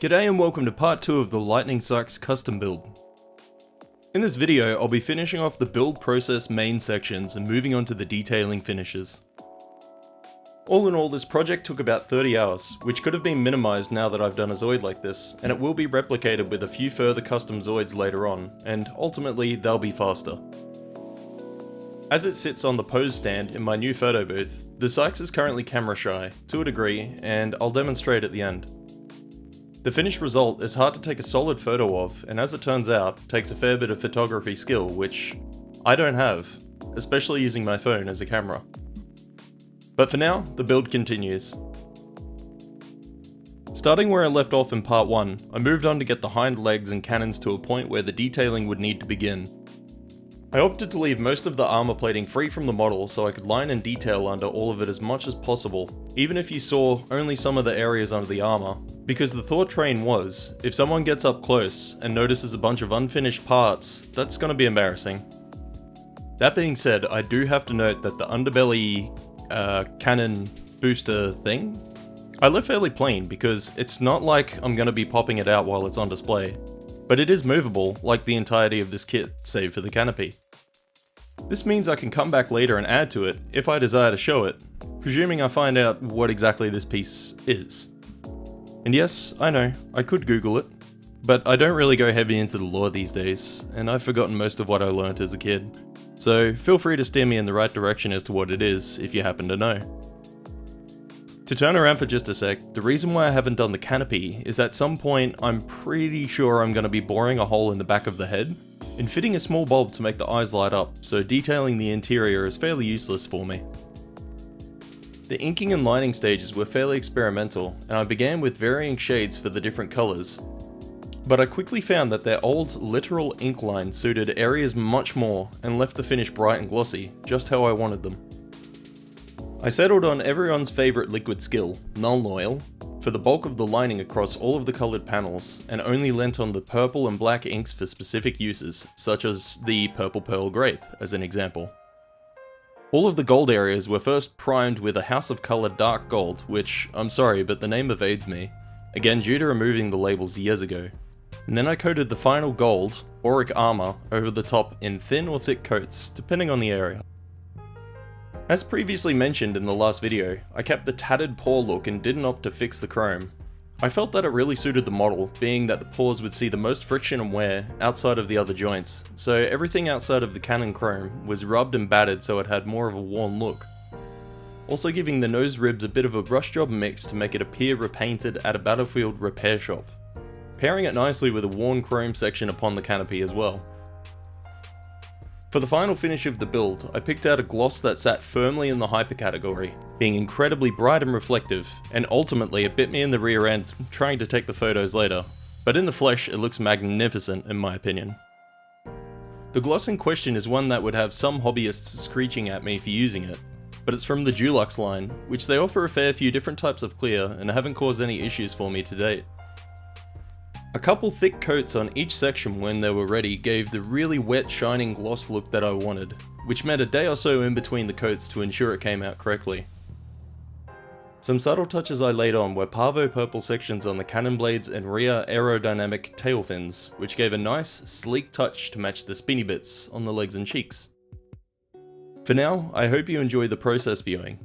G'day and welcome to part 2 of the Lightning Saix custom build. In this video, I'll be finishing off the build process main sections and moving on to the detailing finishes. All in all, this project took about 30 hours, which could have been minimized now that I've done a Zoid like this, and it will be replicated with a few further custom Zoids later on, and ultimately they'll be faster. As it sits on the pose stand in my new photo booth, the Saix is currently camera shy, to a degree, and I'll demonstrate at the end. The finished result is hard to take a solid photo of, and as it turns out, takes a fair bit of photography skill, which I don't have, especially using my phone as a camera. But for now, the build continues. Starting where I left off in part 1, I moved on to get the hind legs and cannons to a point where the detailing would need to begin. I opted to leave most of the armor plating free from the model so I could line and detail under all of it as much as possible, even if you saw only some of the areas under the armor, because the thought train was, if someone gets up close and notices a bunch of unfinished parts, that's gonna be embarrassing. That being said, I do have to note that the underbelly cannon booster thing, I left fairly plain because it's not like I'm gonna be popping it out while it's on display. But it is movable, like the entirety of this kit, save for the canopy. This means I can come back later and add to it, if I desire to show it, presuming I find out what exactly this piece is. And yes, I know, I could Google it, but I don't really go heavy into the lore these days, and I've forgotten most of what I learnt as a kid, so feel free to steer me in the right direction as to what it is, if you happen to know. To turn around for just a sec, the reason why I haven't done the canopy is at some point I'm pretty sure I'm going to be boring a hole in the back of the head and fitting a small bulb to make the eyes light up, so detailing the interior is fairly useless for me. The inking and lining stages were fairly experimental, and I began with varying shades for the different colours. But I quickly found that their old literal ink line suited areas much more and left the finish bright and glossy, just how I wanted them. I settled on everyone's favourite liquid skill, Nuln Oil, for the bulk of the lining across all of the coloured panels, and only lent on the purple and black inks for specific uses, such as the Purple Pearl Grape, as an example. All of the gold areas were first primed with a House of Colour dark gold, which, I'm sorry, but the name evades me, again due to removing the labels years ago. And then I coated the final gold, Auric armour, over the top in thin or thick coats, depending on the area. As previously mentioned in the last video, I kept the tattered paw look and didn't opt to fix the chrome. I felt that it really suited the model, being that the paws would see the most friction and wear outside of the other joints, so everything outside of the cannon chrome was rubbed and battered so it had more of a worn look. Also giving the nose ribs a bit of a brush job mix to make it appear repainted at a battlefield repair shop, pairing it nicely with a worn chrome section upon the canopy as well. For the final finish of the build, I picked out a gloss that sat firmly in the hyper category, being incredibly bright and reflective, and ultimately it bit me in the rear end trying to take the photos later, but in the flesh it looks magnificent in my opinion. The gloss in question is one that would have some hobbyists screeching at me for using it, but it's from the Dulux line, which they offer a fair few different types of clear and haven't caused any issues for me to date. A couple thick coats on each section when they were ready gave the really wet shining gloss look that I wanted, which meant a day or so in between the coats to ensure it came out correctly. Some subtle touches I laid on were parvo purple sections on the cannon blades and rear aerodynamic tail fins, which gave a nice, sleek touch to match the spinny bits on the legs and cheeks. For now, I hope you enjoy the process viewing.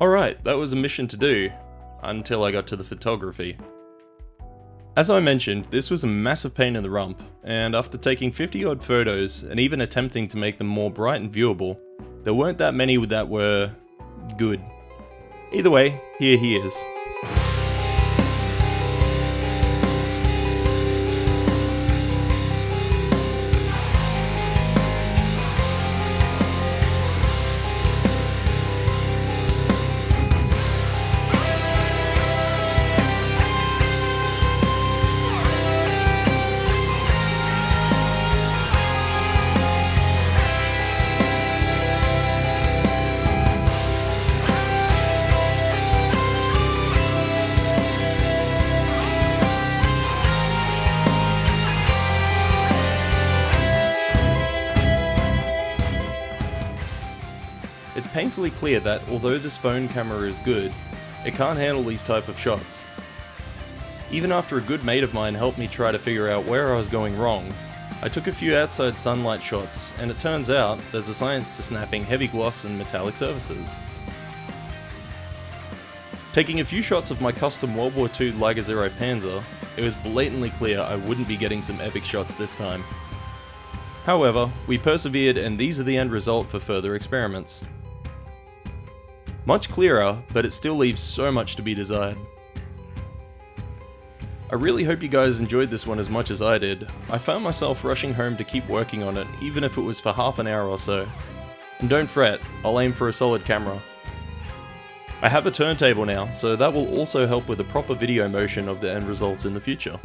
Alright, that was a mission to do, until I got to the photography. As I mentioned, this was a massive pain in the rump, and after taking 50 odd photos, and even attempting to make them more bright and viewable, there weren't that many that were good. Either way, here he is. It's painfully clear that although this phone camera is good, it can't handle these type of shots. Even after a good mate of mine helped me try to figure out where I was going wrong, I took a few outside sunlight shots, and it turns out there's a science to snapping heavy gloss and metallic surfaces. Taking a few shots of my custom World War II Liger Zero Panzer, it was blatantly clear I wouldn't be getting some epic shots this time. However, we persevered, and these are the end result for further experiments. Much clearer, but it still leaves so much to be desired. I really hope you guys enjoyed this one as much as I did. I found myself rushing home to keep working on it, even if it was for half an hour or so. And don't fret, I'll aim for a solid camera. I have a turntable now, so that will also help with the proper video motion of the end results in the future.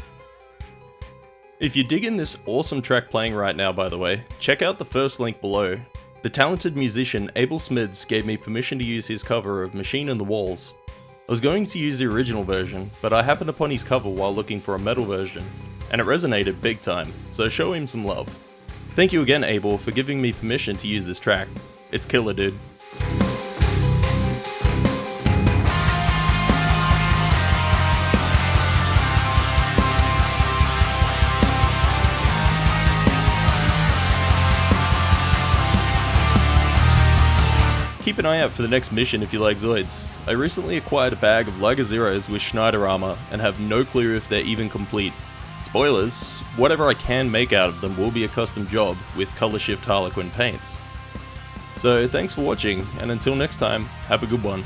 If you're digging this awesome track playing right now, by the way, check out the first link below. The talented musician Abel Smids gave me permission to use his cover of Machine in the Walls. I was going to use the original version, but I happened upon his cover while looking for a metal version, and it resonated big time, so show him some love. Thank you again, Abel, for giving me permission to use this track. It's killer, dude. Keep an eye out for the next mission if you like Zoids. I recently acquired a bag of Liger Zeros with Schneider armor and have no clue if they're even complete. Spoilers, whatever I can make out of them will be a custom job with Color Shift Harlequin paints. So thanks for watching, and until next time, have a good one.